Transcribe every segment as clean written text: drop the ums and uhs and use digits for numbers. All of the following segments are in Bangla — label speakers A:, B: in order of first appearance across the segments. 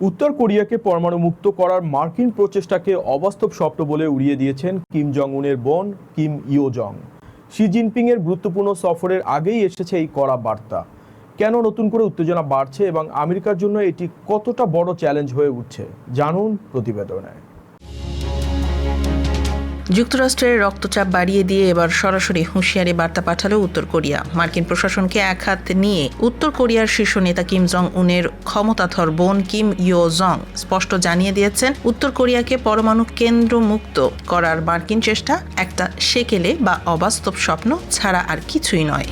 A: উত্তর কোরিয়াকে পরমাণু মুক্ত করার মার্কিন প্রচেষ্টাকে অবাস্তব স্বপ্ন বলে উড়িয়ে দিয়েছেন কিম জং উনের বোন কিম ইও জং। শি জিনপিং এর গুরুত্বপূর্ণ সফরের আগেই এসেছে এই কড়া বার্তা। কেন নতুন করে উত্তেজনা বাড়ছে এবং আমেরিকার জন্য এটি কতটা বড় চ্যালেঞ্জ হয়ে উঠছে, জানুন প্রতিবেদনে।
B: যুক্তরাষ্ট্রের রক্তচাপ বাড়িয়ে দিয়ে এবার সরাসরি হুঁশিয়ারি বার্তা পাঠালো উত্তর কোরিয়া। মার্কিন প্রশাসনকে একহাত নিয়ে উত্তর কোরিয়ার শীর্ষ নেতা কিম জং উনের ক্ষমতাধর বোন কিম ইও জং স্পষ্ট জানিয়ে দিয়েছেন, উত্তর কোরিয়াকে পরমাণু কেন্দ্র মুক্ত করার মার্কিন চেষ্টা একটা সেকেলে বা অবাস্তব স্বপ্ন ছাড়া আর কিছুই নয়।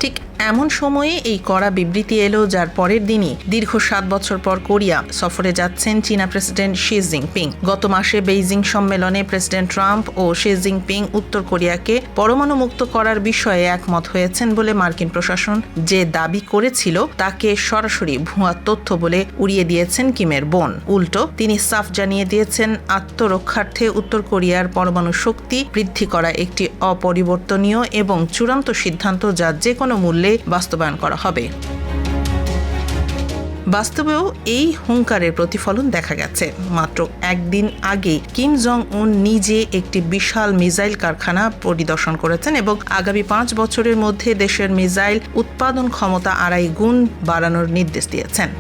B: ঠিক এমন সময়ে এই কড়া বিবৃতি এলো যার পরের দিনই দীর্ঘ 7 বছর পর কোরিয়া সফরে যাচ্ছেন চীনা প্রেসিডেন্ট শি জিনপিং। গত মাসে বেইজিং সম্মেলনে প্রেসিডেন্ট ট্রাম্প ও শি জিনপিং উত্তর কোরিয়াকে পরমাণু মুক্ত করার বিষয়ে একমত হয়েছেন বলে মার্কিন প্রশাসন যে দাবি করেছিল তাকে সরাসরি ভুয়া তথ্য বলে উড়িয়ে দিয়েছেন কিমের বোন। উল্টো তিনি সাফ জানিয়ে দিয়েছেন, আত্মরক্ষার্থে উত্তর কোরিয়ার পরমাণু শক্তি বৃদ্ধি করা একটি অপরিবর্তনীয় এবং চূড়ান্ত সিদ্ধান্ত যা যে কোনো মূল্যে বাস্তবায়ন করা হবে। বাস্তবেও এই হুঙ্কারের প্রতিফলন দেখা গেছে। মাত্র একদিন আগে কিম জং উন নিজে একটি বিশাল মিসাইল কারখানা পরিদর্শন করেছেন এবং আগামী 5 বছরের মধ্যে দেশের মিসাইল উৎপাদন ক্ষমতা 2.5 গুণ বাড়ানোর নির্দেশ দিয়েছেন।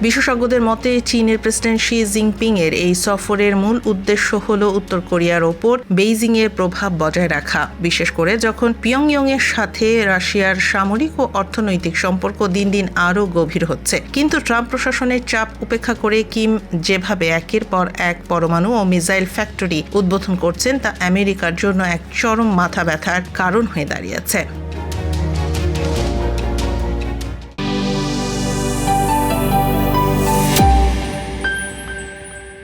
B: বিশেষজ্ঞদের মতে চীনের প্রেসিডেন্ট শি জিনপিং এর এই সফরের মূল উদ্দেশ্য হল উত্তর কোরিয়ার ওপর বেইজিং এর প্রভাব বজায় রাখা, বিশেষ করে যখন পিয়ংইয়ং এর সাথে রাশিয়ার সামরিক ও অর্থনৈতিক সম্পর্ক দিন দিন আরও গভীর হচ্ছে। কিন্তু ট্রাম্প প্রশাসনের চাপ উপেক্ষা করে কিম যেভাবে একের পর এক পরমাণু ও মিসাইল ফ্যাক্টরি উদ্বোধন করছেন তা আমেরিকার জন্য এক চরম মাথা ব্যথার কারণ হয়ে দাঁড়িয়েছে।